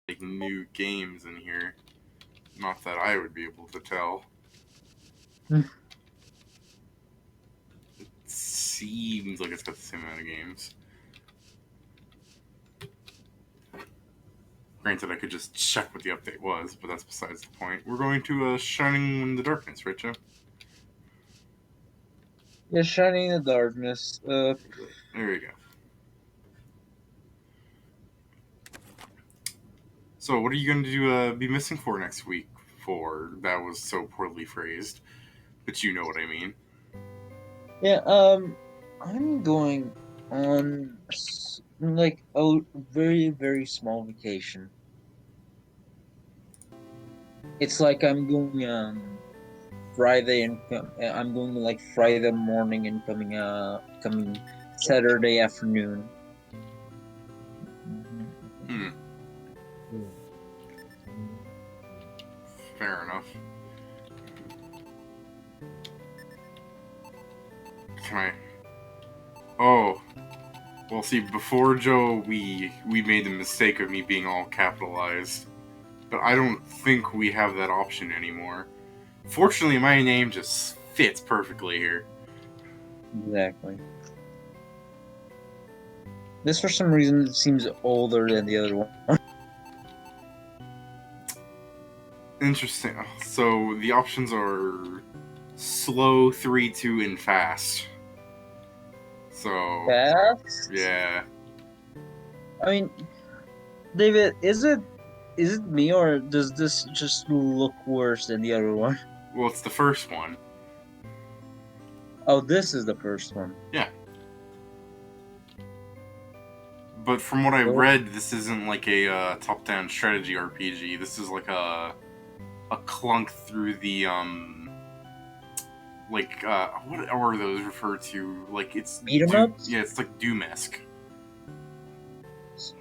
like new games in here. Not that I would be able to tell. It seems like it's got the same amount of games. Granted, I could just check what the update was, but that's besides the point. We're going to Shining in the Darkness, right, Joe? Yeah, Shining in the Darkness. There you go. So, what are you going to be missing for next week? For that was so poorly phrased, but you know what I mean. Yeah, I'm going on like a very, very small vacation. It's like I'm going Friday and I'm going like Friday morning and coming Saturday afternoon. Hmm. Fair enough. Can I? Oh, well. See, before Joe, we made the mistake of me being all capitalized, but I don't think we have that option anymore. Fortunately, my name just fits perfectly here. Exactly. This for some reason seems older than the other one. Interesting. So the options are slow, 3, 2, and fast. So Fast. yeah. I mean, David, is it me or does this just look worse than the other one? Well, it's the first one. Oh, this is the first one. Yeah. But from what I Oh, read, this isn't like a top-down strategy RPG. This is like a clunk through the like what are those referred to? Like it's beat 'em do ups. yeah, it's like Doom-esque.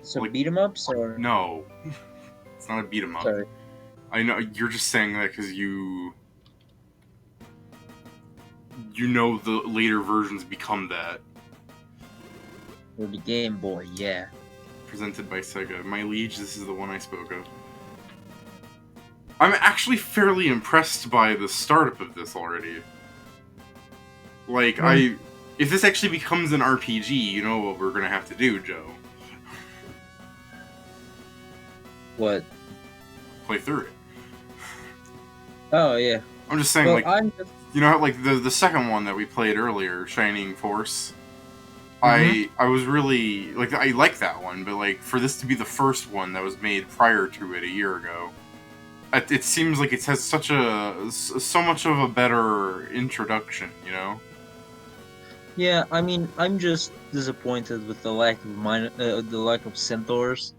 So Like beat 'em ups or no, it's not a beat 'em up. sorry. I know you're just saying that because you know the later versions become that. For the Game Boy, yeah. Presented by Sega. My liege, this is the one I spoke of. I'm actually fairly impressed by the startup of this already. Like, Hmm. if this actually becomes an RPG, you know what we're gonna have to do, Joe? What? Play through it. Oh yeah. I'm just saying, Well, like, I'm just. you know how, like, the second one that we played earlier, Shining Force? Mm-hmm. I was really, like, I like that one, but, like, for this to be the first one that was made prior to it a year ago, it seems like it has so much of a better introduction, you know? Yeah, I mean, I'm just disappointed with the the lack of centaurs.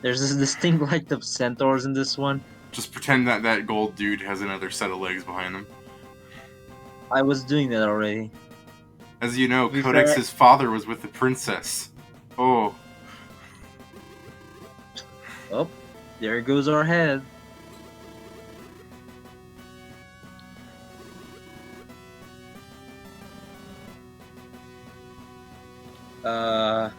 There's this distinct lack of centaurs in this one. Just pretend that that gold dude has another set of legs behind him. I was doing that already. As you know, To be fair, Codex's father was with the princess. Oh, oh, there goes our head. Uh,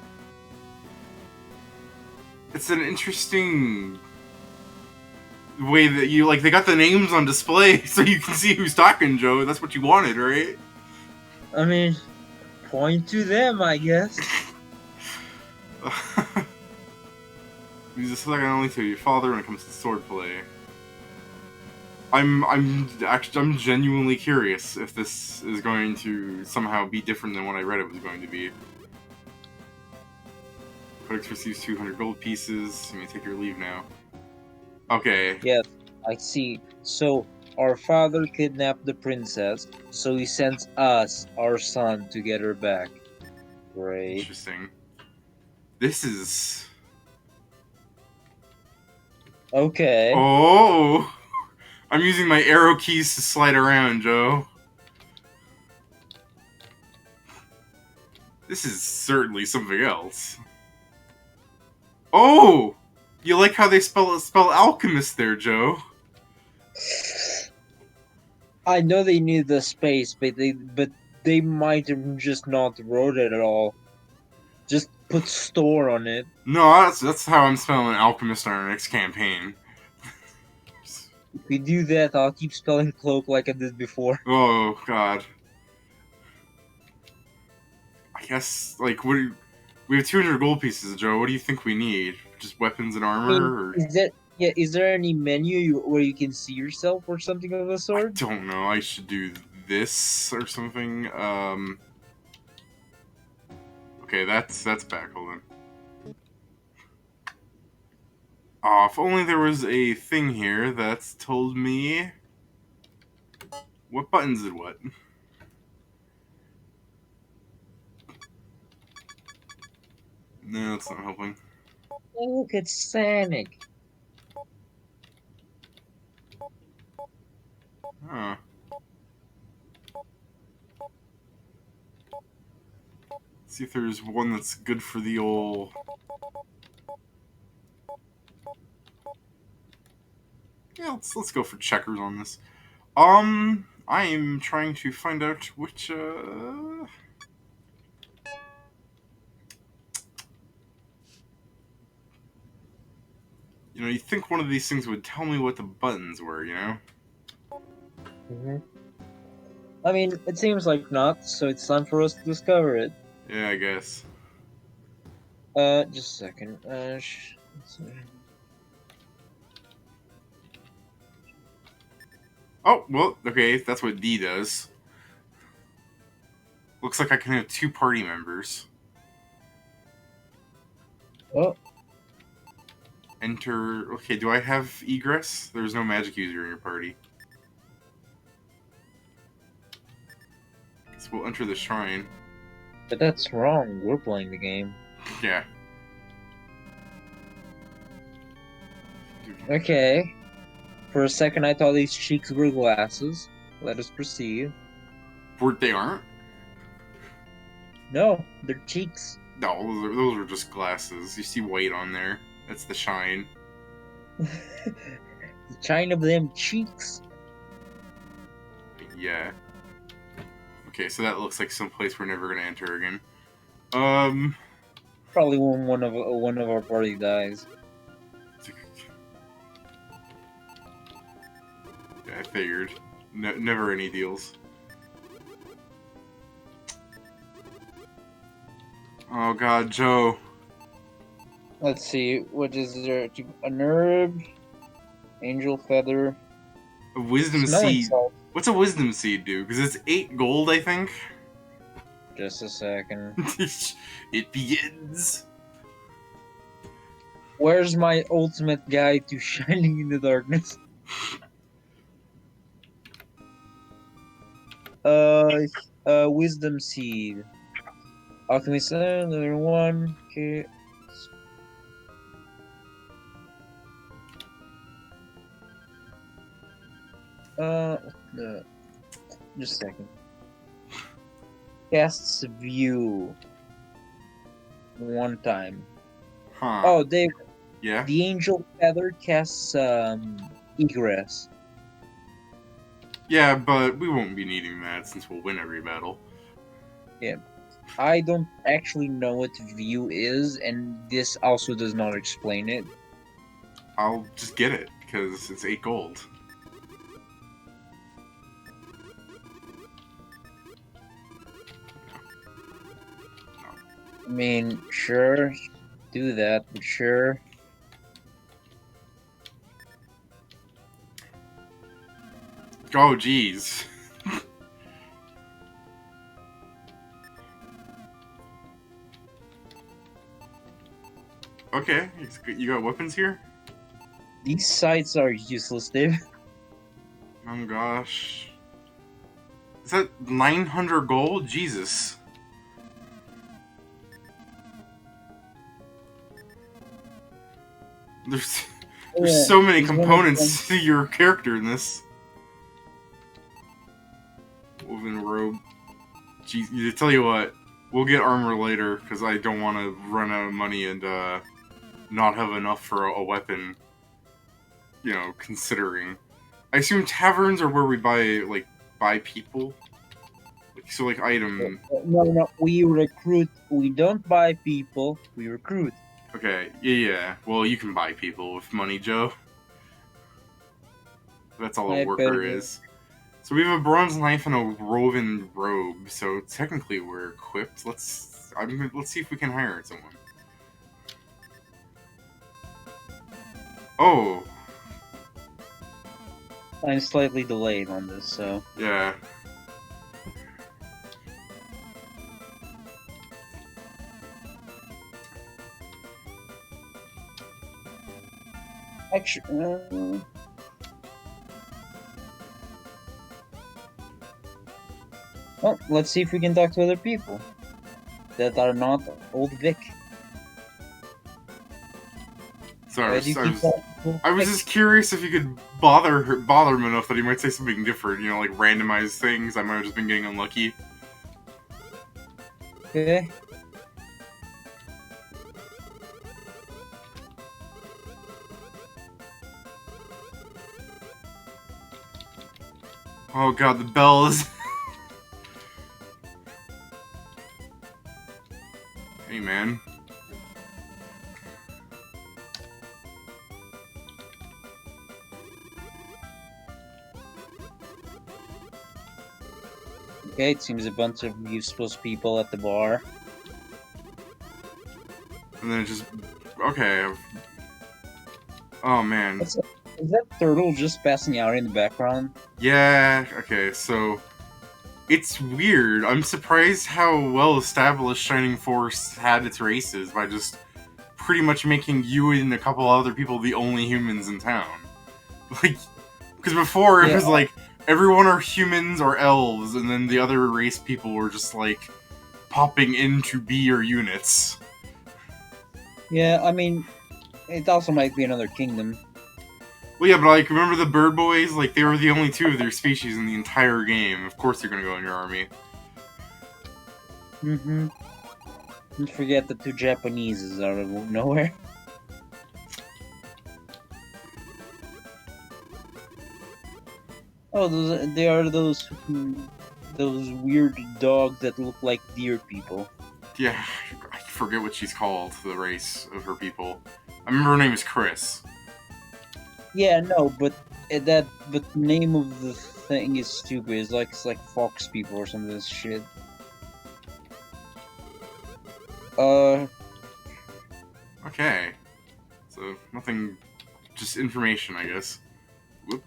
it's an interesting way that you like. They got the names on display so you can see who's talking, Joe. That's what you wanted, right? I mean, point to them, I guess. He's a second only to your father when it comes to swordplay. I'm genuinely curious if this is going to somehow be different than what I read it was going to be. Codex receives 200 gold pieces. You may take your leave now. Okay. Yes, I see. So our father kidnapped the princess, so he sends us, our son, to get her back. Great. Interesting. This is. Okay. Oh! I'm using my arrow keys to slide around, Joe. This is certainly something else. Oh! You like how they spell alchemist there, Joe? I know they need the space, but they might have just not wrote it at all. Just put store on it. No, that's how I'm spelling alchemist on our next campaign. If we do that, I'll keep spelling cloak like I did before. Oh god. I guess like we have 200 gold pieces, Joe. What do you think we need? Just weapons and I mean, armor? Or... is there any menu where you can see yourself or something of the I sort? don't know. I should do this or something. Okay, that's back. Hold on. Oh, if only there was a thing here that told me what buttons did what. No, it's not helping. Oh, look, it's Sonic. Huh. See if there's one that's good for the old. Yeah, let's go for checkers on this. I am trying to find out which you'd think one of these things would tell me what the buttons were, you know? Mm-hmm. I mean, it seems like not, so it's time for us to discover it. Yeah, I guess. Just a second. Let's see. Oh, well, okay, that's what D does. Looks like I can have 2 party members. Oh, Enter... Okay, do I have egress? There's no magic user in your party. So we'll enter the shrine. but that's wrong. We're playing the game. Yeah. Okay. For a second, I thought these cheeks were glasses. Let us proceed. They aren't? No, they're cheeks. No, those are just glasses. You see white on there. That's the shine. The shine of them cheeks. Yeah. Okay, so that looks like some place we're never gonna enter again. Probably when one of our party dies. Yeah, I figured. Never any deals. Oh god, Joe. Let's see. What is there? A herb, angel feather, A wisdom smelling seed. salt. What's a wisdom seed do? Because it's 8 gold, I think. Just a second. It begins. Where's my ultimate guide to shining in the darkness? Wisdom seed. Alchemist, another one. Okay. Just a second. Casts view. One time. Huh. Oh, Dave. Yeah? The angel feather casts egress. Yeah, but we won't be needing that since we'll win every battle. Yeah. I don't actually know what view is, and this also does not explain it. I'll just get it, because it's 8 gold. I mean, sure, do that, but sure. Oh, jeez. Okay, you got weapons here? These sites are useless, Dave. Oh gosh. Is that 900 gold? Jesus. There's so many components to your character in this. Woven robe. Jeez, to tell you what, we'll get armor later because I don't want to run out of money and not have enough for a weapon. You know, considering. I assume taverns are where we buy people. So, like, item... No, we recruit. We don't buy people, we recruit. Okay, yeah. Well, you can buy people with money, Joe. That's all a I bet worker is. So we have a bronze knife and a woven robe. So technically we're equipped. Let's see if we can hire someone. Oh. I'm slightly delayed on this, so... Yeah. Actually... Well, let's see if we can talk to other people that are not Old Vic. Sorry, I was just curious if you could bother him enough that he might say something different, you know, like randomized things. I might have just been getting unlucky. Okay. Oh god, the bells. Hey, man. Okay, it seems a bunch of useless people at the bar. And then it just... Okay. Oh, man. Is that turtle just passing out in the background? Yeah, okay, so... It's weird. I'm surprised how well established Shining Force had its races by just pretty much making you and a couple other people the only humans in town. Like, because before it was like, everyone are humans or elves, and then the other race people were just like, popping in to be your units. Yeah, I mean, it also might be another kingdom. Well, yeah, but like, remember the bird boys? Like, they were the only two of their species in the entire game. Of course they're gonna go in your army. Mm-hmm. Don't forget the two Japaneses out of nowhere. Oh, they are those weird dogs that look like deer people. Yeah, I forget what she's called, the race of her people. I remember her name is Chris. Yeah, no, but the name of the thing is stupid. It's like fox people or some of this shit. Okay. So, nothing... Just information, I guess. Whoop.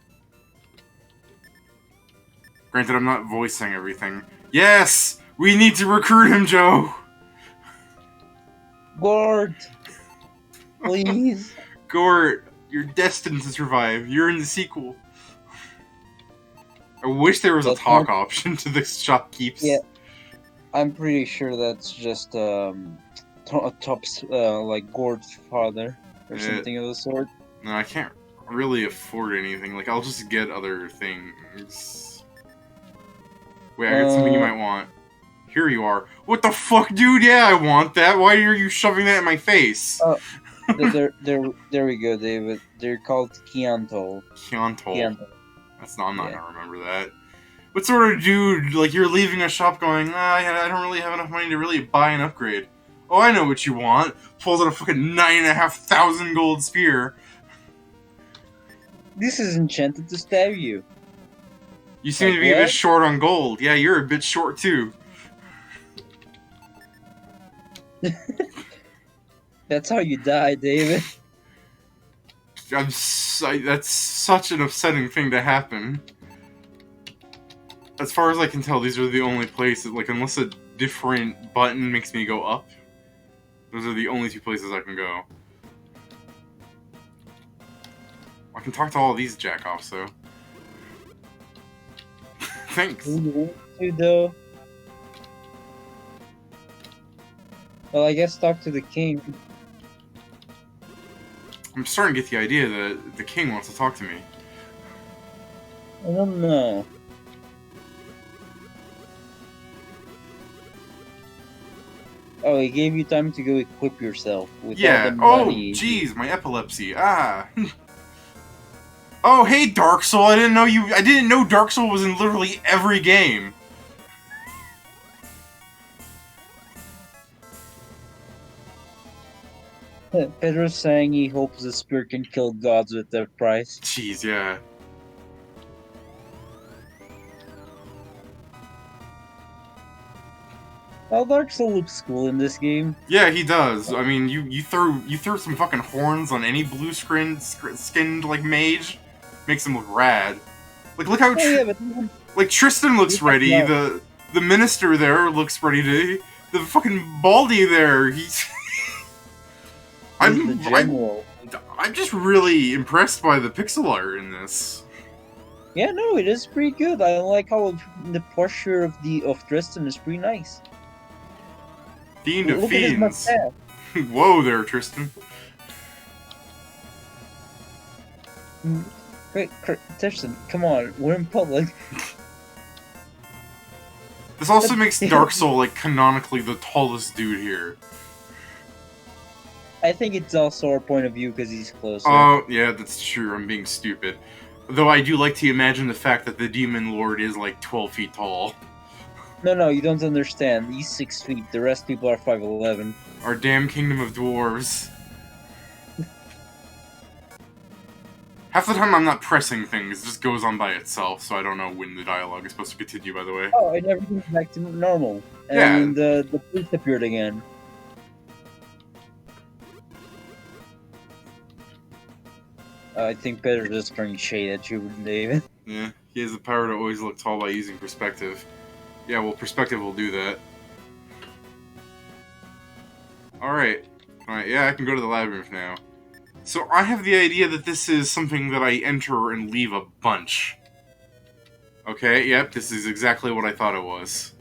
Granted, I'm not voicing everything. Yes! We need to recruit him, Joe! Gort! Please! Gort, you're destined to survive. You're in the sequel. I wish there was a talk option to this shopkeeps. Yeah. I'm pretty sure that's just, Top's, like, Gord's father. Or something of the sort. No, I can't really afford anything. Like, I'll just get other things. Wait, I got something you might want. Here you are. What the fuck, dude? Yeah, I want that. Why are you shoving that in my face? There we go, David. They're called Chianto. Chianto. I'm not gonna remember that. What sort of dude, like, you're leaving a shop going, I don't really have enough money to really buy an upgrade. Oh, I know what you want. Pulls out a fucking 9,500 gold spear. This is enchanted to stab you. You seem to be a bit short on gold. Yeah, you're a bit short too. That's how you die, David. That's such an upsetting thing to happen. As far as I can tell, these are the only places, like, unless a different button makes me go up, those are the only two places I can go. I can talk to all of these jackoffs, though. Thanks. Who do you want to, though? Well, I guess talk to the king. I'm starting to get the idea that the king wants to talk to me. I don't know. Oh, he gave you time to go equip yourself with all the money. Oh, jeez, my epilepsy. Ah. Oh, hey, Dark Soul. I didn't know Dark Soul was in literally every game. Pedro's saying he hopes the spirit can kill gods with their price. Jeez, yeah. Oh, Dark Soul looks cool in this game. Yeah, he does. I mean, you throw some fucking horns on any skinned like mage, makes him look rad. Like look how Oh yeah, but like Tristan looks yeah, ready. no, The minister there looks ready to. The fucking Baldy there. He's. he's the I'm general. I'm just really impressed by the pixel art in this. Yeah, no, it is pretty good. I like how the posture of Tristan is pretty nice. Fiend of Look at his fiends. mustache. Whoa there, Tristan. Wait, Tristan, come on, we're in public. This also makes Dark Soul like canonically the tallest dude here. I think it's also our point of view because he's closer. Oh, yeah, that's true. I'm being stupid. Though I do like to imagine the fact that the Demon Lord is like 12 feet tall. No, you don't understand. He's 6 feet. The rest people are 5'11". Our damn kingdom of dwarves. Half the time I'm not pressing things, it just goes on by itself, so I don't know when the dialogue is supposed to continue, by the way. Oh, and everything's back to normal. And the police appeared again. I think Peter's just throwing shade at you, David. Yeah, he has the power to always look tall by using perspective. Yeah, well, perspective will do that. Alright, yeah, I can go to the labyrinth now. So I have the idea that this is something that I enter and leave a bunch. Okay, yep, this is exactly what I thought it was.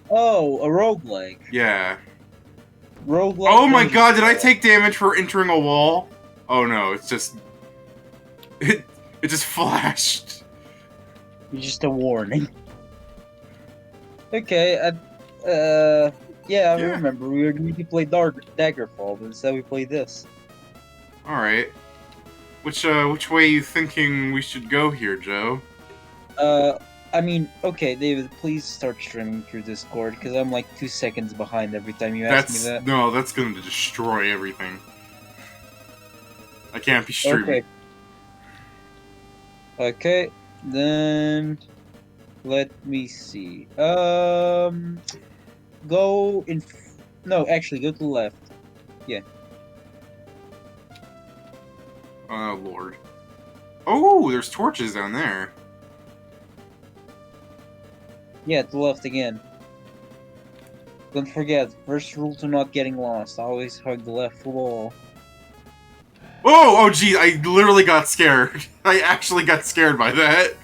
Oh, a roguelike. Yeah. Roguelike. Oh my god, did I take damage for entering a wall? Oh no, it's just... It just flashed. It's just a warning. Okay, yeah, I remember. We were going to play Daggerfall, but instead we played this. Alright. Which way are you thinking we should go here, Joe? I mean, okay, David, please start streaming through Discord, because I'm like 2 seconds behind every time you ask me that. No, that's going to destroy everything. I can't be streaming. Okay, then... Let me see. Go in... No, actually, go to the left. Yeah. Oh, Lord. Oh, there's torches down there. Yeah, to the left again. Don't forget, first rule to not getting lost. Always hug the left wall. Oh, geez, I literally got scared. I actually got scared by that.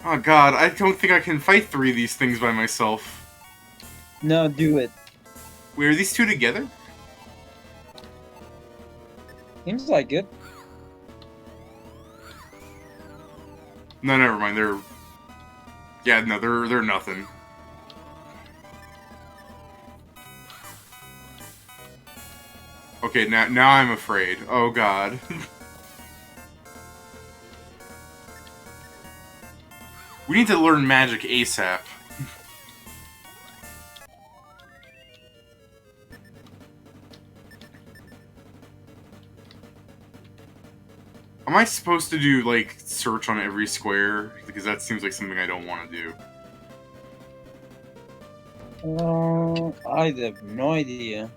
Oh god, I don't think I can fight 3 of these things by myself. No, do it. Wait, are these 2 together? Seems like it. No, never mind, they're... Yeah, no, they're nothing. Okay, now I'm afraid. Oh god. We need to learn magic ASAP. Am I supposed to do, like, search on every square? Because that seems like something I don't want to do. I have no idea.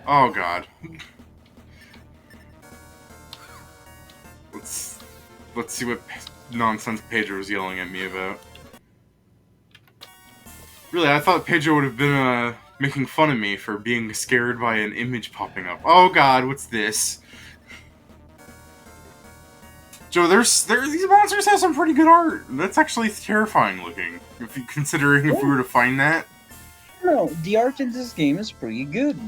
Oh god. Let's see what nonsense Pedro was yelling at me about. Really, I thought Pedro would have been making fun of me for being scared by an image popping up. Oh god, what's this? Joe, these monsters have some pretty good art. That's actually terrifying looking. Considering if we were to find that. No, the art in this game is pretty good.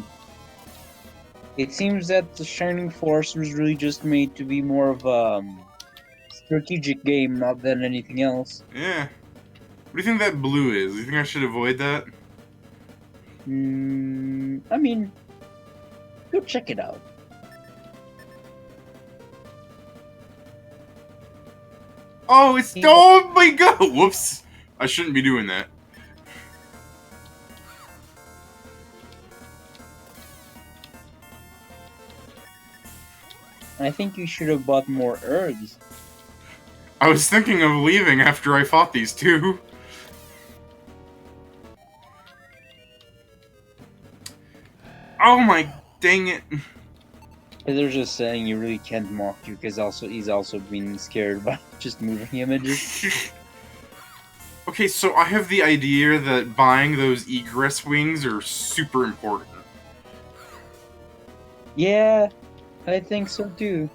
It seems that the Shining Force was really just made to be more of a strategic game, not than anything else. Yeah. What do you think that blue is? Do you think I should avoid that? I mean, go check it out. Oh, it's... Oh my god! Whoops! I shouldn't be doing that. I think you should have bought more herbs. I was thinking of leaving after I fought these two. Oh my dang it. They're just saying you really can't mock you because he's also being scared by just moving images. Okay, so I have the idea that buying those egress wings are super important. Yeah, I think so too.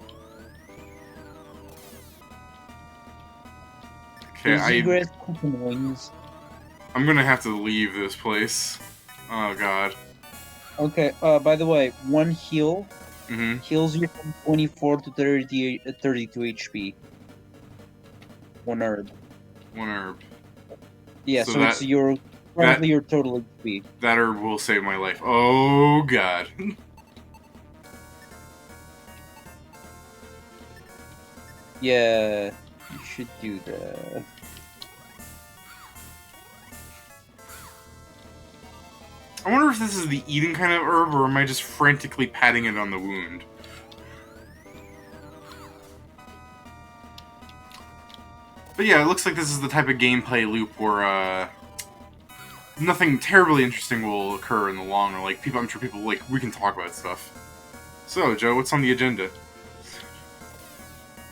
Okay, Those egress coupon wings. I'm gonna have to leave this place. Oh god. Okay, by the way, one heal Mm-hmm. heals you from 24 to 32 HP. One herb. One herb. Yeah, So so it's your that your total HP. that herb will save my life. Oh god. Yeah, you should do that. I wonder if this is the eating kind of herb, or am I just frantically patting it on the wound? But yeah, it looks like this is the type of gameplay loop where, nothing terribly interesting will occur in the long run. Like, I'm sure people, like, we can talk about stuff. So, Joe, what's on the agenda?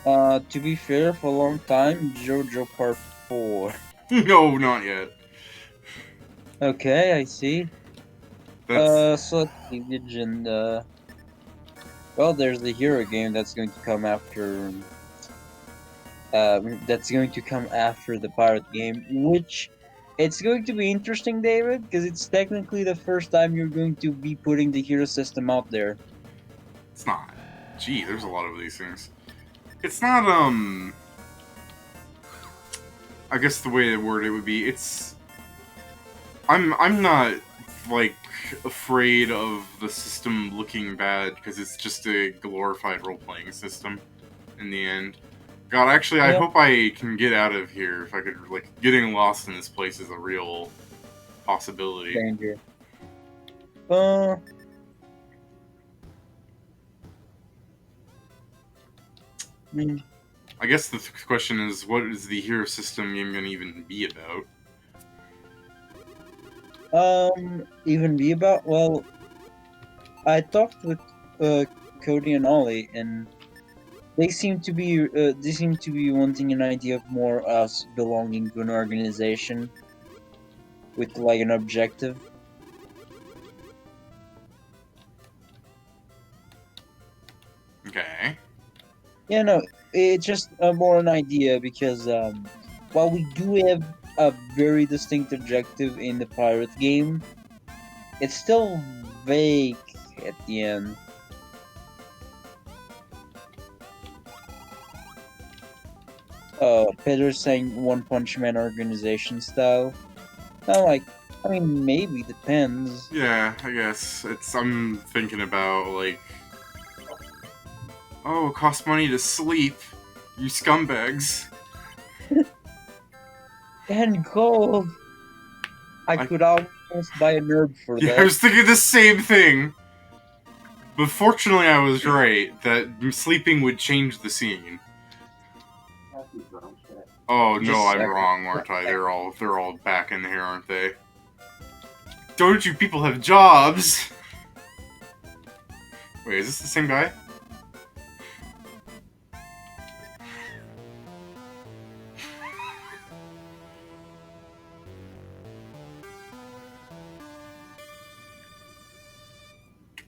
To be fair, for a long time, JoJo Part 4. No, not yet. Okay, I see. That's... So let's see the agenda. Well, there's the hero game that's going to come after. That's going to come after the pirate game, which it's going to be interesting, David, because it's technically the first time you're going to be putting the hero system out there. It's not. Gee, there's a lot of these things. It's not, I guess the way to word it would be, it's... I'm not, like, afraid of the system looking bad, because it's just a glorified role-playing system, in the end. God, actually, I hope I can get out of here. If I could, like, getting lost in this place is a real possibility. Danger. I guess the question is, what is the hero system game gonna even be about? Even be about? Well, I talked with Cody and Ollie, and they seem to be wanting an idea of more us belonging to an organization with like an objective. Okay. Yeah, no, it's just more an idea because while we do have a very distinct objective in the pirate game, it's still vague at the end. Pedro's saying One Punch Man organization style. I mean, maybe depends. Yeah, I guess. I'm thinking about, like... Oh, it costs money to sleep, you scumbags. And gold! I could almost buy a nerd for that. Yeah, I was thinking the same thing! But fortunately I was right, that sleeping would change the scene. Oh no, I'm wrong, aren't I? They're all back in here, aren't they? Don't you people have jobs? Wait, is this the same guy?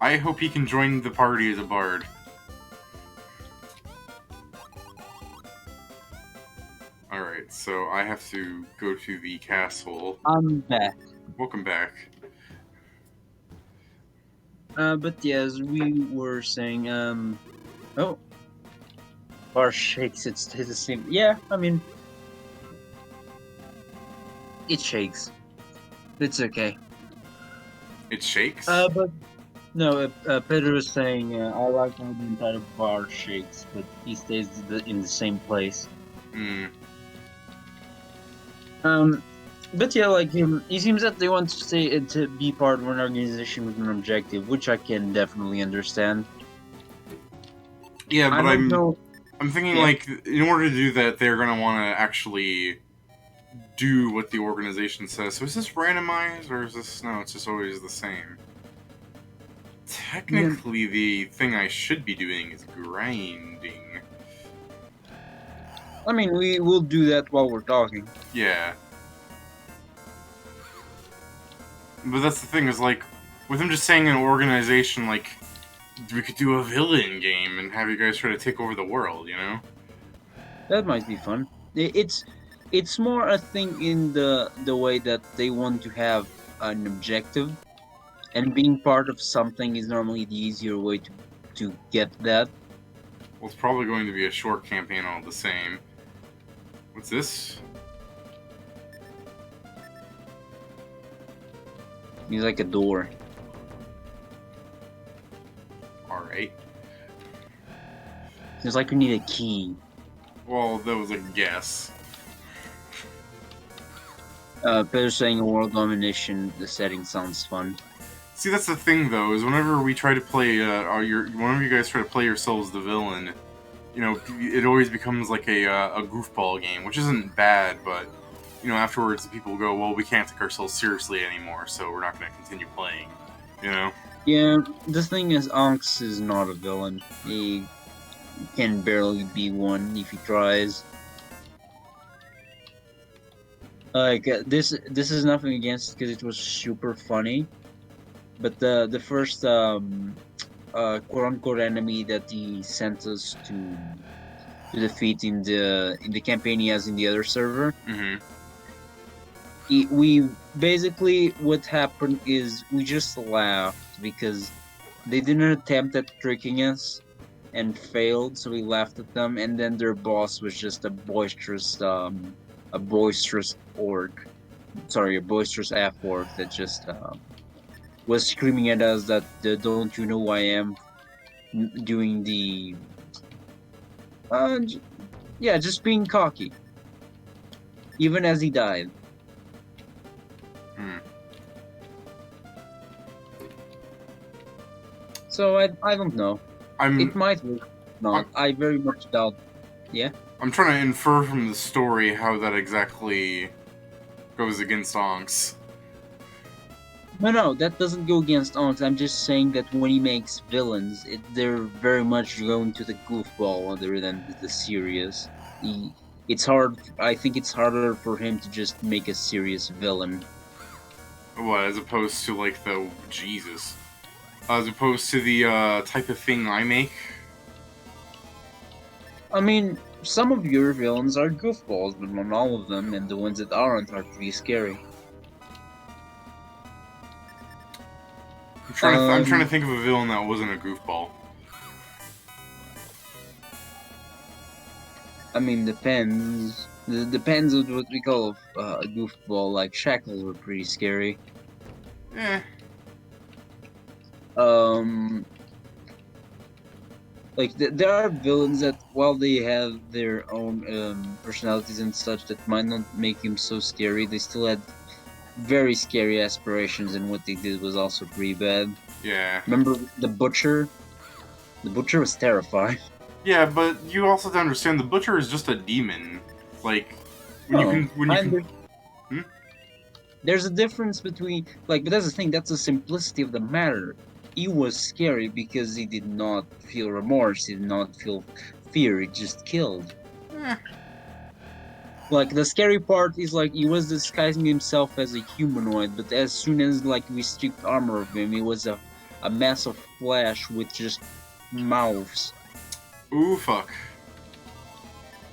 I hope he can join the party as a bard. Alright, so I have to go to the castle. I'm back. Welcome back. But yeah, as we were saying, oh, bar shakes. It's the same. Yeah, I mean, it shakes. It's okay. It shakes? But no, Pedro is saying I like how the entire bar shakes, but he stays in the same place. Hmm. But yeah, like he seems that they want to stay to be part of an organization with an objective, which I can definitely understand. Yeah, I but don't know. I'm thinking Yeah, like in order to do that, they're gonna want to actually do what the organization says. So is this randomized or is this no? It's just always the same. yeah. Technically, the thing I should be doing is grinding. I mean, we will do that while we're talking. Yeah, but that's the thing is like with him just saying an organization like we could do a villain game and have you guys try to take over the world, you know? That might be fun. It's more a thing in the way that they want to have an objective, and being part of something is normally the easier way to get that. Well, it's probably going to be a short campaign all the same. What's this? It's like a door. Alright. It's like you need a key. Well, that was a guess. Better saying a world domination. The setting sounds fun. See, that's the thing, though, is whenever we try to play, whenever you guys try to play yourselves the villain, you know, it always becomes like a goofball game, which isn't bad, but, you know, afterwards people go, well, we can't take ourselves seriously anymore, so we're not going to continue playing, you know? Yeah, the thing is, Onks is not a villain. He can barely be one if he tries. Like this is nothing against because it was super funny, but the first quote unquote enemy that he sent us to defeat in the campaign he has in the other server, Mm-hmm. we basically what happened is we just laughed because they didn't attempt at tricking us and failed, so we laughed at them, and then their boss was just a boisterous orc. Sorry, a boisterous F orc that just was screaming at us that don't you know who I am, doing the yeah, just being cocky, even as he died. Hmm. So I don't know. It I'm, might work. I'm, Not. I very much doubt. Yeah. I'm trying to infer from the story how that exactly goes against Onks. No, that doesn't go against Onyx. I'm just saying that when he makes villains, they're very much going to the goofball other than the serious. It's hard. I think it's harder for him to just make a serious villain. What, as opposed to, like, the... Jesus. As opposed to the, type of thing I make? I mean, some of your villains are goofballs, but not all of them, and the ones that aren't are pretty scary. I'm trying to Um, think of a villain that wasn't a goofball. I mean, depends. Depends on what we call a goofball. Like Shackles were pretty scary. Eh. Um, like there are villains that, while they have their own personalities and such, that might not make them so scary, they still had very scary aspirations, and what they did was also pretty bad. Yeah. Remember the Butcher? The Butcher was terrifying. Yeah, but you also have to understand the Butcher is just a demon. Like, when you can... Hmm? There's a difference between, like, but that's the thing. That's the simplicity of the matter. He was scary because he did not feel remorse. He did not feel fear. He just killed. Eh. Like, the scary part is like he was disguising himself as a humanoid, but as soon as like we stripped armor of him, he was a mass of flesh with just mouths. Ooh, fuck.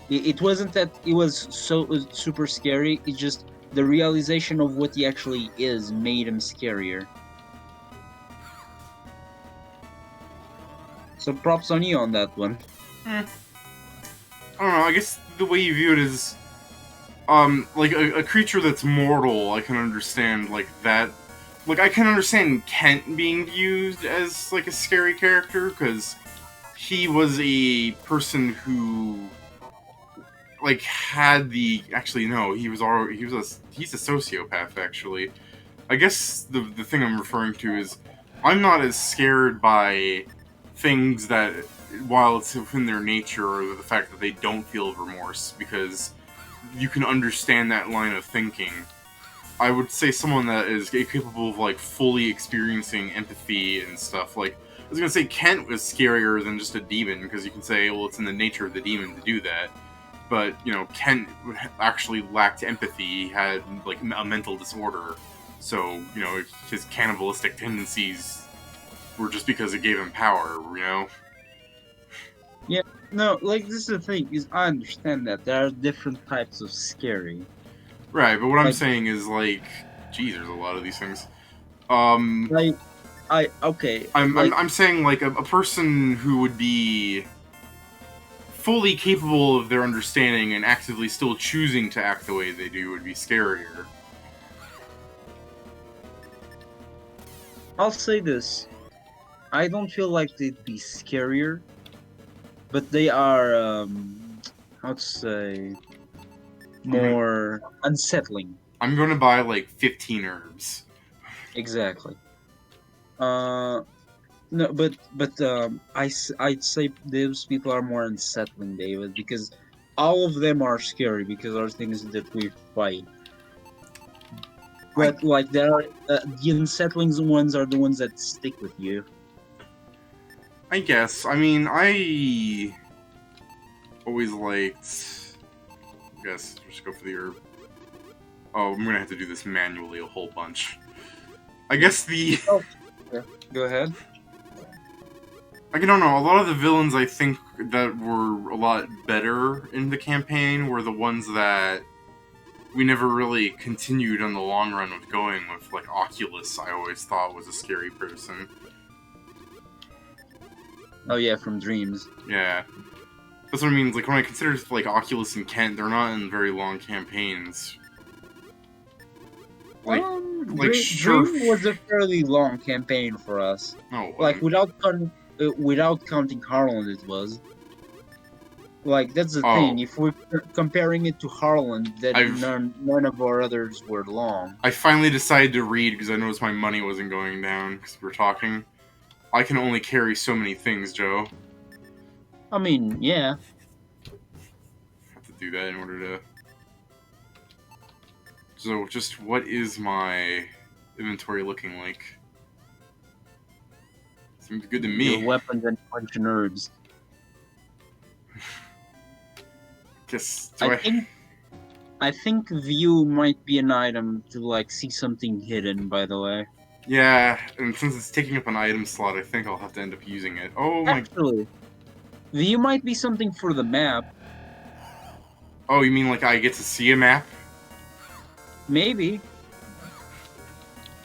It wasn't that it was so super scary. It's just the realization of what he actually is made him scarier. So props on you on that one. I don't know, I guess the way you view it is... like, a creature that's mortal, I can understand, like, that... Like, I can understand Kent being viewed as, like, a scary character, because he was a person who... like, had the... Actually, no, he's a sociopath, actually. I guess the thing I'm referring to is... I'm not as scared by things that while it's within their nature, or the fact that they don't feel remorse, because you can understand that line of thinking. I would say someone that is capable of like fully experiencing empathy and stuff. Like I was gonna say, Kent was scarier than just a demon, because you can say, well, it's in the nature of the demon to do that. But Kent actually lacked empathy. He had like a mental disorder, so his cannibalistic tendencies were just because it gave him power. Yeah, no, like this is the thing is I understand that there are different types of scary. Right, but what I'm Like, saying is like, geez, there's a lot of these things. like okay, like I'm saying like a person who would be fully capable of their understanding and actively still choosing to act the way they do would be scarier. I'll say this. I don't feel like they'd be scarier, but they are how to say more unsettling. I'm going to buy like 15 herbs. Exactly. Uh no, I'd say those people are more unsettling, David, because all of them are scary because are things that we fight. I But like there are the unsettling ones are the ones that stick with you. I guess. I mean, I always liked. I guess just go for the herb. Oh, I'm gonna have to do this manually a whole bunch. I guess the. Oh, yeah. Go ahead. I don't know. A lot of the villains I think that were a lot better in the campaign were the ones that we never really continued on the long run with going with. Like Oculus, I always thought was a scary person. Oh yeah, from Dreams. Yeah. That's what I mean. Like when I consider like Oculus and Kent, they're not in very long campaigns. Like, sure. Dream was a fairly long campaign for us. No, Like without counting Harlan, it was. Like that's the thing. If we're comparing it to Harlan, then none of our others were long. I finally decided to read because I noticed my money wasn't going down because we were talking. I can only carry so many things, Joe. I mean, yeah. Have to do that in order to. So, just what is my inventory looking like? Seems good to me. Your weapons and punch and herbs. Guess. I think view might be an item to like see something hidden. By the way. Yeah, and since it's taking up an item slot, I think I'll have to end up using it. Oh my. Actually, view might be something for the map. Oh, you mean like I get to see a map? Maybe.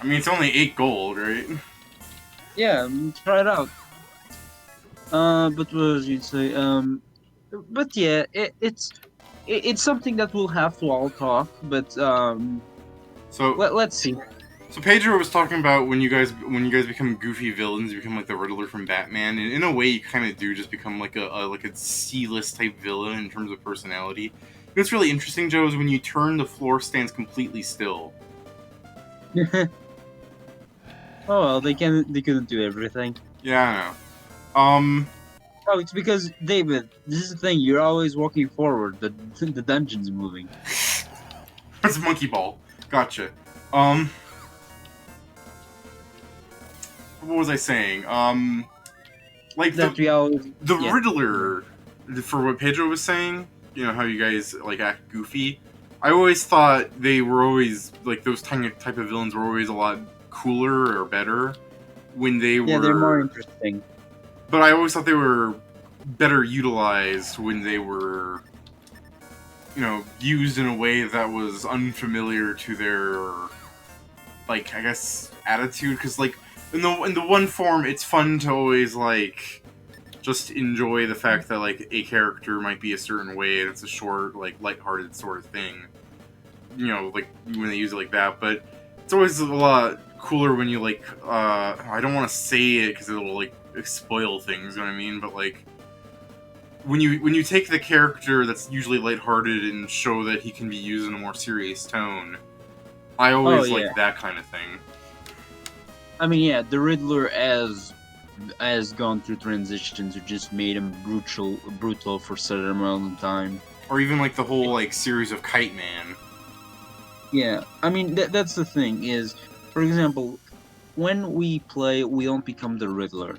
I mean, it's only 8 gold, right? Yeah, try it out. But what was you say? But yeah, it's something that we'll have to all talk. But so let's see. So Pedro was talking about when you guys become goofy villains, you become like the Riddler from Batman, and in a way, you kind of do just become like a C-list type villain in terms of personality. What's really interesting, Joe, is when you turn, the floor stands completely still. Oh well, they couldn't do everything. Yeah, I know. Oh, it's because David. This is the thing. You're always walking forward. The dungeon's moving. It's a monkey ball. Gotcha. What was I saying? Like the Riddler, for what Pedro was saying. You know how you guys like act goofy. I always thought they were always like those type of villains were always a lot cooler or better when they were. Yeah, they're more interesting. But I always thought they were better utilized when they were, used in a way that was unfamiliar to their, like, I guess, attitude. Because, like, in the one form, it's fun to always, like, just enjoy the fact that, like, a character might be a certain way and it's a short, like, lighthearted sort of thing. Like, when they use it like that. But it's always a lot cooler when you, like, I don't want to say it because it'll, like, spoil things, you know what I mean? But, like, when you take the character that's usually lighthearted and show that he can be used in a more serious tone, I always like that kind of thing. I mean, yeah, the Riddler as has gone through transitions or just made him brutal for a certain amount of time. Or even like the whole like series of Kite Man. Yeah, I mean that's the thing is, for example, when we play, we don't become the Riddler.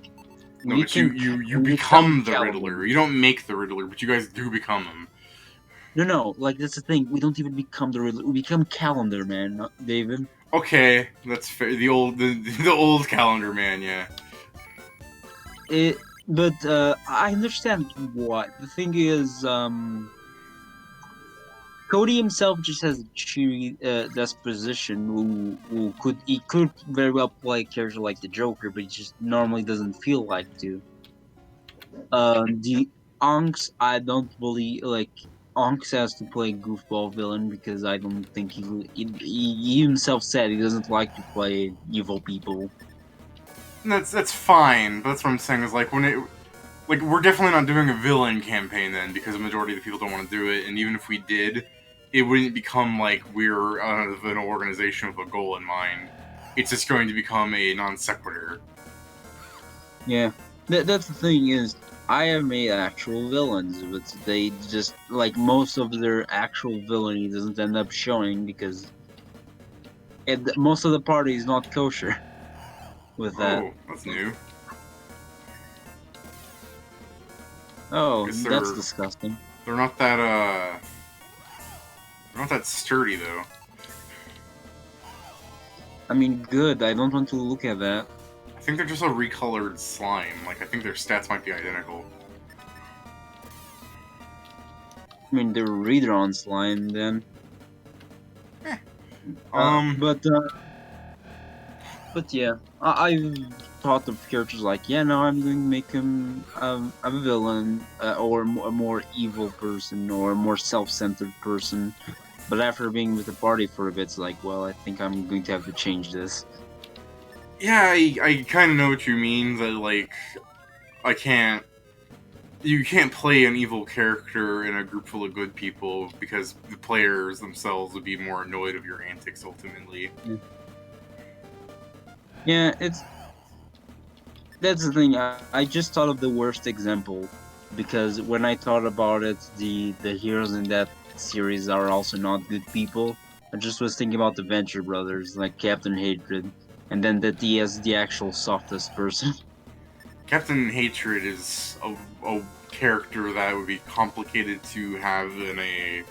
No, but you We become become the Calvin. Riddler. You don't make the Riddler, but you guys do become him. No, like that's the thing. We don't even become the Riddler. We become Calendar Man, not David. Okay, that's fair. The old Calendar Man, yeah. But I understand what the thing is. Cody himself just has a cheery disposition he could very well play a character like the Joker, but he just normally doesn't feel like to. The Onks, I don't believe like Onks has to play goofball villain because I don't think he himself said he doesn't like to play evil people. And that's fine. But that's what I'm saying is like when it like we're definitely not doing a villain campaign then because the majority of the people don't want to do it, and even if we did, it wouldn't become like we're out of an organization with a goal in mind. It's just going to become a non sequitur. Yeah, that's the thing is I have made actual villains, but they just like most of their actual villainy doesn't end up showing because most of the party is not kosher with that. Oh, that's new. Oh, Guess that's disgusting. they're not that they're not that sturdy though. I mean, good. I don't want to look at that. I think they're just a recolored slime. Like I think their stats might be identical. I mean, they're redrawn slime then. Eh. But yeah, I've thought of characters like, yeah, no, I'm going to make him a villain or a more evil person or a more self-centered person. But after being with the party for a bit, it's like, well, I think I'm going to have to change this. Yeah, I kind of know what you mean. That like you can't play an evil character in a group full of good people because the players themselves would be more annoyed of your antics ultimately. Yeah, that's the thing. I just thought of the worst example because when I thought about it, the heroes in that series are also not good people. I just was thinking about the Venture Brothers, like Captain Hatred, and then that he is the actual softest person. Captain Hatred is a character that would be complicated to have in a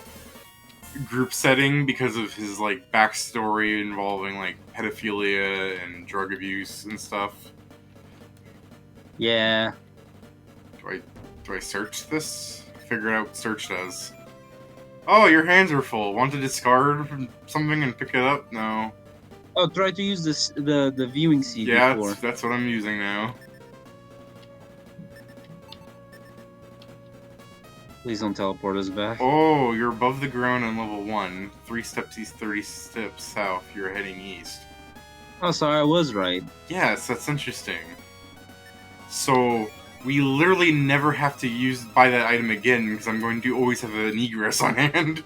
group setting because of his like backstory involving like pedophilia and drug abuse and stuff. Yeah. Do I search this? Figure out what search does. Oh, your hands are full. Want to discard something and pick it up? No. Oh, try to use the viewing seat Yeah, before. that's what I'm using now. Please don't teleport us back. Oh, you're above the ground on level 1. 3 steps east, 30 steps south. You're heading east. Oh, sorry, I was right. Yes, that's interesting. So, we literally never have to buy that item again because I'm going to always have an egress on hand.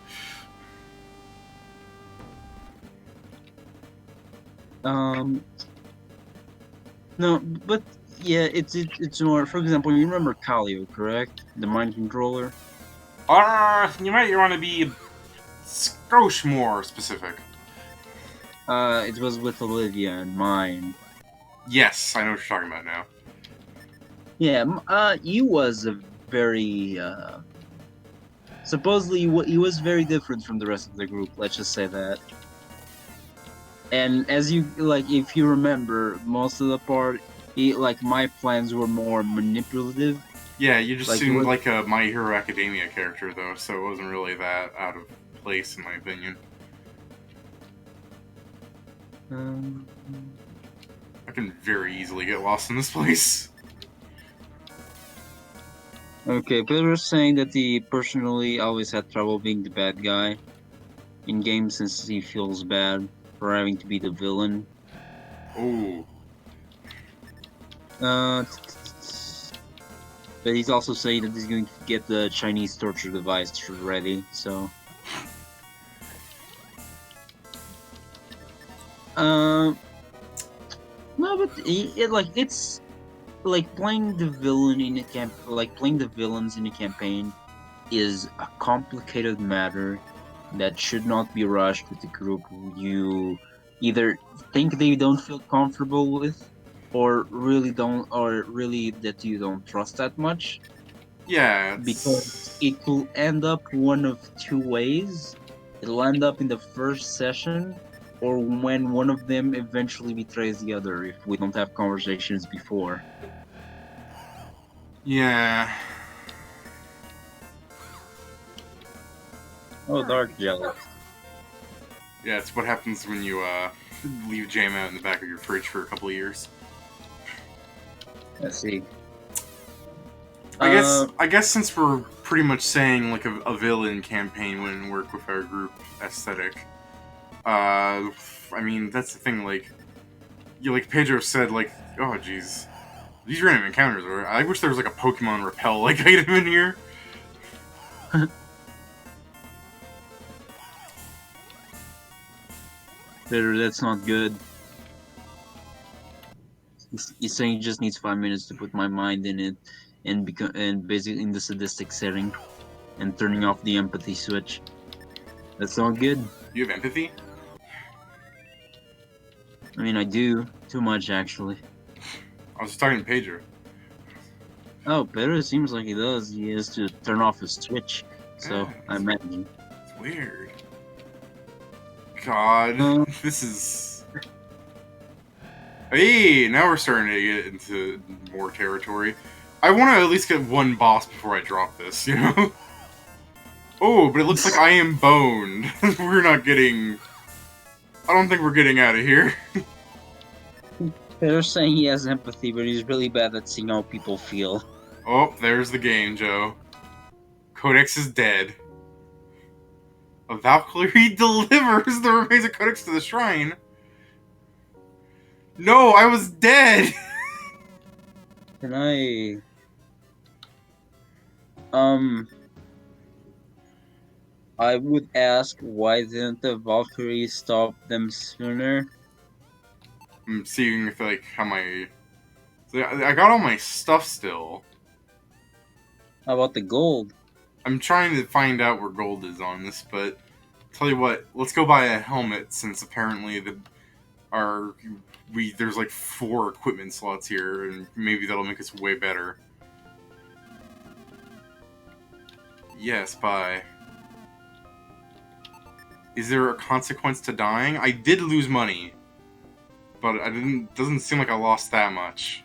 No, but yeah, it's more. For example, you remember Kalio, correct? The mind controller. You might want to be skosh more specific. It was with Olivia and mine. Yes, I know what you're talking about now. Yeah, he was a very supposedly he was very different from the rest of the group. Let's just say that. And as you like, if you remember, most of the part, my plans were more manipulative. Yeah, you just Like, seemed like a My Hero Academia character, though, so it wasn't really that out of place, in my opinion. I can very easily get lost in this place. Okay, Peter was saying that he personally always had trouble being the bad guy in games since he feels bad for having to be the villain. Oh. But he's also saying that he's going to get the Chinese torture device ready, so. No, but it's like playing the villain in a playing the villains in a campaign is a complicated matter that should not be rushed with a group who you either think they don't feel comfortable with, or really that you don't trust that much, Yeah, because it's it will end up one of two ways. It'll end up in the first session, or when one of them eventually betrays the other if we don't have conversations before. yeah. Oh, Alright. Dark jealous. Yeah, it's what happens when you leave jam out in the back of your fridge for a couple of years. Let's see. I guess since we're pretty much saying like a villain campaign wouldn't work with our group aesthetic. I mean that's the thing. Like Pedro said, like, oh jeez, these random encounters are. I wish there was like a Pokemon Repel like item in here. Better, that's not good. He's saying he just needs 5 minutes to put my mind in it, and basically in the sadistic setting, and turning off the empathy switch. That's not good. You have empathy? I mean, I do too much actually. I was just talking to Pedro. Oh, Pedro seems like he does. He has to turn off his switch, so Yeah, I imagine. it's weird. God, Uh, this is. Hey, now we're starting to get into more territory. I want to at least get one boss before I drop this, you know? Oh, but it looks like I am boned. We're not getting... I don't think we're getting out of here. Pedro's saying he has empathy, but he's really bad at seeing how people feel. Oh, there's the game, Joe. Codex is dead. A Valkyrie delivers the remains of Codex to the shrine. No, I was dead! Can I... Um... I would ask, why didn't the Valkyrie stop them sooner? I'm seeing if, like, how my... I got all my stuff still. How about the gold? I'm trying to find out where gold is on this, but... Tell you what, let's go buy a helmet, since apparently there's like 4 equipment slots here, and maybe that'll make us way better. Yes, bye. Is there a consequence to dying? I did lose money, but I didn't. Doesn't seem like I lost that much.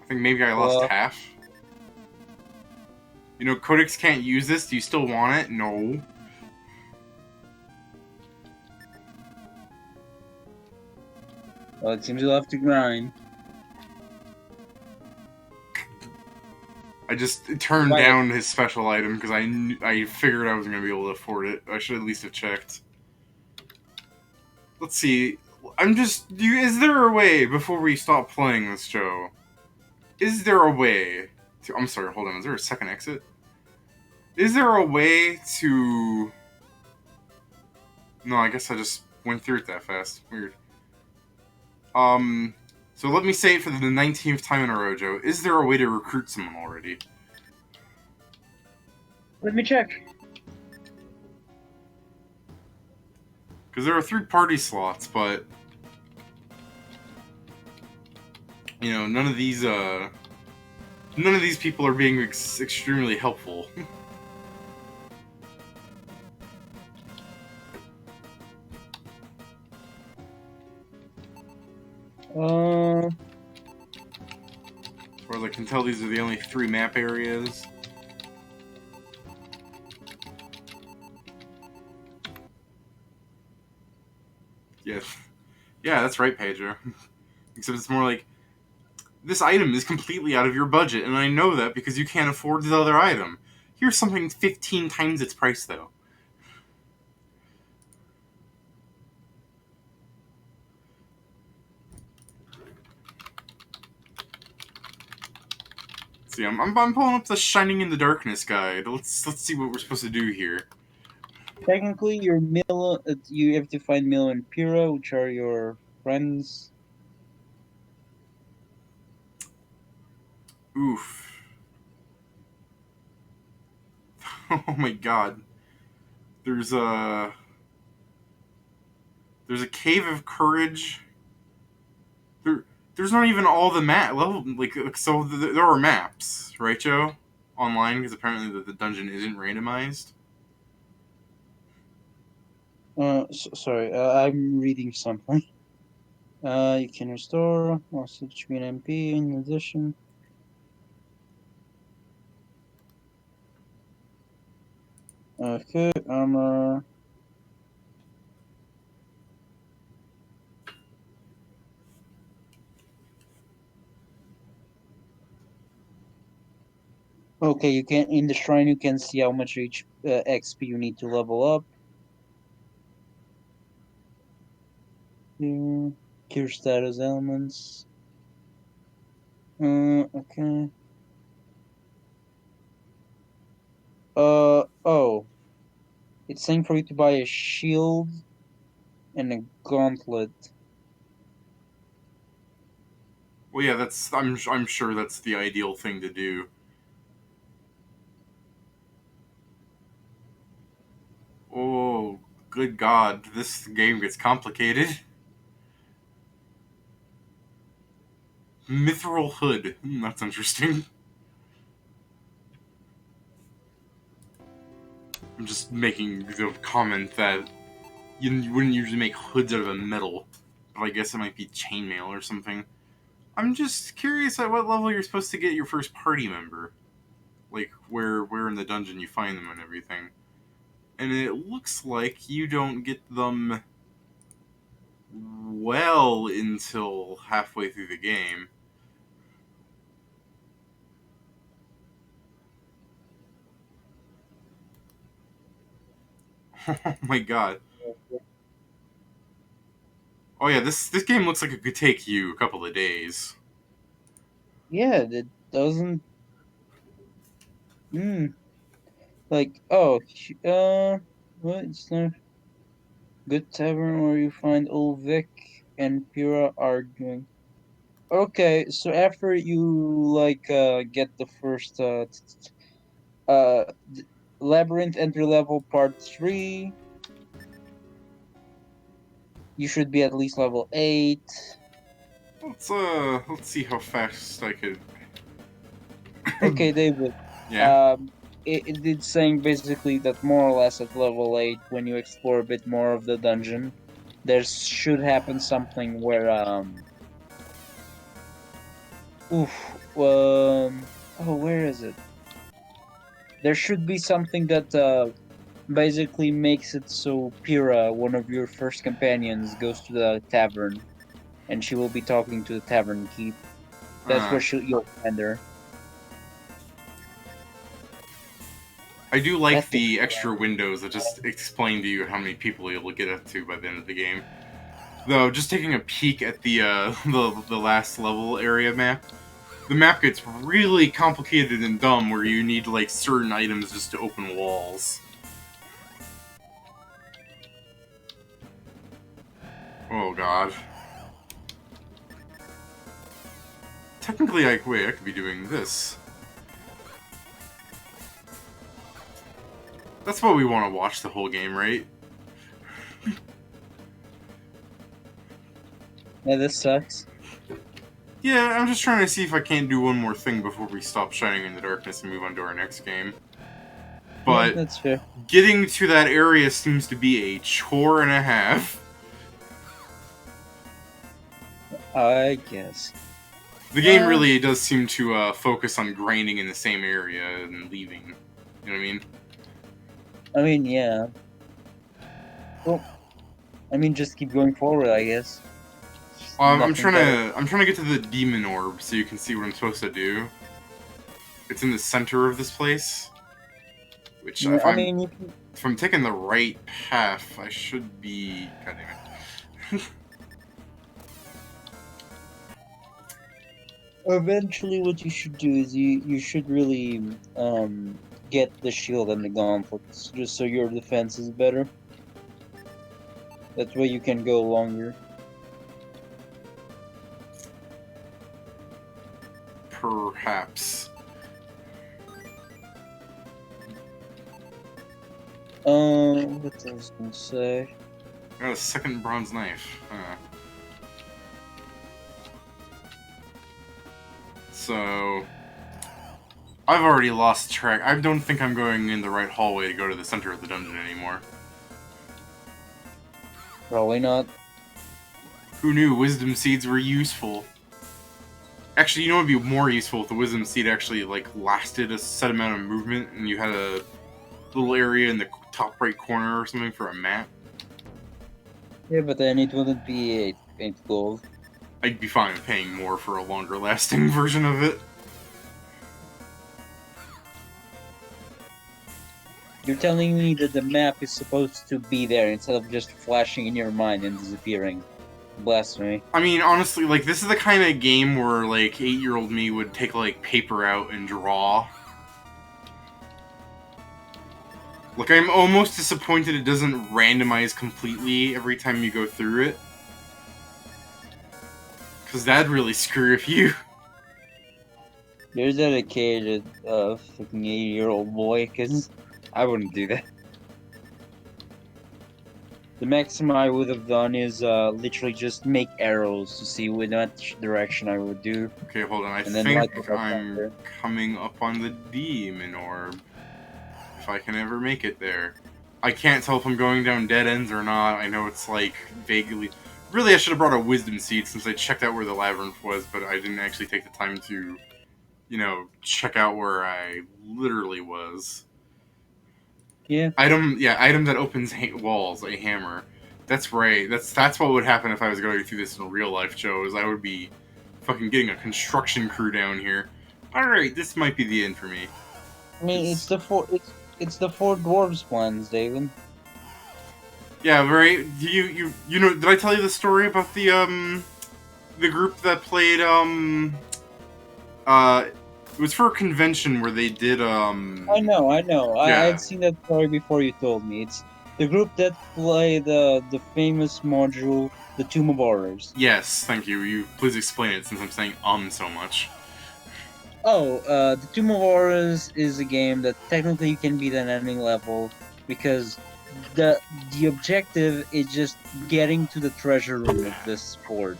I think maybe I lost half. You know, Codex can't use this. Do you still want it? No. Well, it seems you'll have to grind. I just turned down his special item because I figured I wasn't going to be able to afford it. I should at least have checked. Let's see. Is there a way, before we stop playing this show, is there a way to... I'm sorry, hold on. Is there a second exit? Is there a way to... No, I guess I just went through it that fast. Weird. So let me say it for the 19th time in a row, Joe. Is there a way to recruit someone already? Let me check. Because there are 3 party slots, but... You know, none of these people are being extremely helpful. As far as I can tell, these are the only 3 map areas. Yes. Yeah, that's right, Pedro. Except it's more like, this item is completely out of your budget, and I know that because you can't afford the other item. Here's something 15 times its price, though. See, I'm pulling up the Shining in the Darkness guide. Let's see what we're supposed to do here. Technically, you have to find Milo and Pyrrha, which are your friends. Oof. Oh my god. There's a there's a cave of courage. There there's not even all the map level so there are maps, right, Joe? Online because apparently the dungeon isn't randomized. Sorry, I'm reading something. You can restore message between MP in addition. Okay, armor. Okay, you can in the shrine you can see how much XP you need to level up. Here, cure status elements. Okay. Oh, it's saying for you to buy a shield and a gauntlet. Well, yeah, that's I'm sure that's the ideal thing to do. Oh, good God, this game gets complicated. Mithril hood. That's interesting. I'm just making the comment that you wouldn't usually make hoods out of a metal, but I guess it might be chainmail or something. I'm just curious at what level you're supposed to get your first party member. Like, where in the dungeon you find them and everything. And it looks like you don't get them well until halfway through the game. Oh my god. Oh yeah, this game looks like it could take you a couple of days. Yeah, that doesn't. Hmm. Like, oh, what? It's not good tavern where you find old Vic and Pyrrha arguing. Okay, so after you get the first uh labyrinth entry level part 3, you should be at least level 8. Let's see how fast I could. Okay, David. Yeah. Um, it did saying basically that more or less at level 8, when you explore a bit more of the dungeon, there should happen something where oh, where is it? There should be something that basically makes it so Pyrrha, one of your first companions, goes to the tavern, and she will be talking to the tavern keep. That's Uh, where you'll find her. I do That like takes the a extra while. windows that just explain to you how many people you'll get up to by the end of the game. Though, just taking a peek at the the last level area map, the map gets really complicated and dumb where you need like certain items just to open walls. Oh god. Technically, I could be doing this. That's what we want to watch the whole game, right? Yeah, this sucks. Yeah, I'm just trying to see if I can't do one more thing before we stop shining in the darkness and move on to our next game. Yeah, But that's fair. getting to that area seems to be a chore and a half. I guess. The game really does seem to focus on grinding in the same area and leaving. You know what I mean? I mean, yeah. Well, I mean, just keep going forward, I guess. I'm Nothing trying better. to I'm trying to get to the demon orb so you can see what I'm supposed to do. It's in the center of this place, which Yeah, I mean, you can, if I'm taking the right path, I should be. God damn it. eventually, what you should do is you should really get the shield and the gauntlets, just so your defense is better. That way you can go longer. perhaps. What else was I gonna say? Got a second bronze knife. So, I've already lost track. I don't think I'm going in the right hallway to go to the center of the dungeon anymore. Probably not. Who knew wisdom seeds were useful? Actually, you know what would be more useful if the wisdom seed actually, like, lasted a set amount of movement and you had a little area in the top right corner or something for a map? Yeah, but then it wouldn't be 8 gold. I'd be fine with paying more for a longer lasting version of it. You're telling me that the map is supposed to be there instead of just flashing in your mind and disappearing. Blasphemy. I mean, honestly, like, this is the kind of game where, like, 8-year-old me would take, like, paper out and draw. Like, I'm almost disappointed it doesn't randomize completely every time you go through it. Because that'd really screw you. You're dedicated, fucking 80-year-old boy, because I wouldn't do that. The maximum I would have done is literally just make arrows to see which direction I would do. Okay, hold on. I And then light it think up I'm after. coming up on the demon orb. If I can ever make it there. I can't tell if I'm going down dead ends or not. I know it's, like, vaguely... Really, I should have brought a wisdom seed since I checked out where the labyrinth was, but I didn't actually take the time to, you know, check out where I literally was. Yeah. Item that opens walls, a hammer. That's right. That's what would happen if I was going through this in real life, Joe. Is I would be fucking getting a construction crew down here. All right, this might be the end for me. I mean, it's the four dwarves plans, David. Yeah, right. You know? Did I tell you the story about the group that played it was for a convention where they did I know. I yeah. had seen that story before you told me. It's the group that play the famous module, the Tomb of Horrors. Yes, thank you. You please explain it since I'm saying so much. Oh, the Tomb of Horrors is a game that technically you can beat at any level because the objective is just getting to the treasure room of this fort.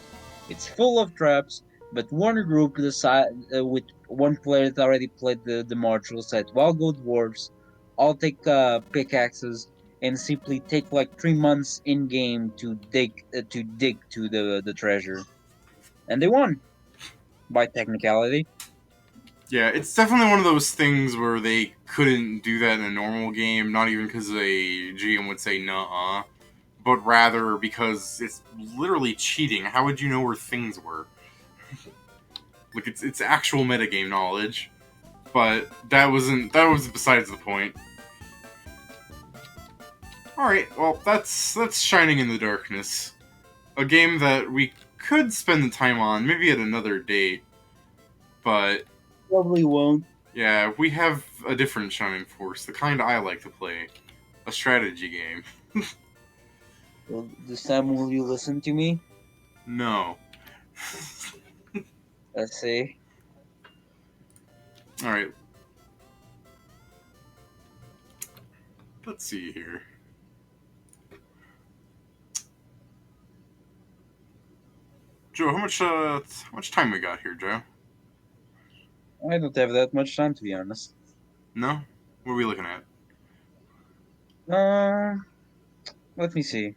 It's full of traps, but one group decide with one player that already played the module said, "Well, go dwarves, I'll take pickaxes and simply take like 3 months in game to dig to the treasure," and they won by technicality. Yeah, it's definitely one of those things where they couldn't do that in a normal game, not even because a GM would say "nuh-uh," but rather because it's literally cheating. How would you know where things were? Like it's actual metagame knowledge, but that was besides the point. All right, well that's Shining in the Darkness, a game that we could spend the time on, maybe at another date, but Probably won't. yeah, we have a different Shining Force, the kind I like to play, a strategy game. Well, this time will you listen to me? No. Let's see. All right, let's see here. Joe, how much time we got here, Joe? I don't have that much time to be honest. No? What are we looking at? Uh, Let me see.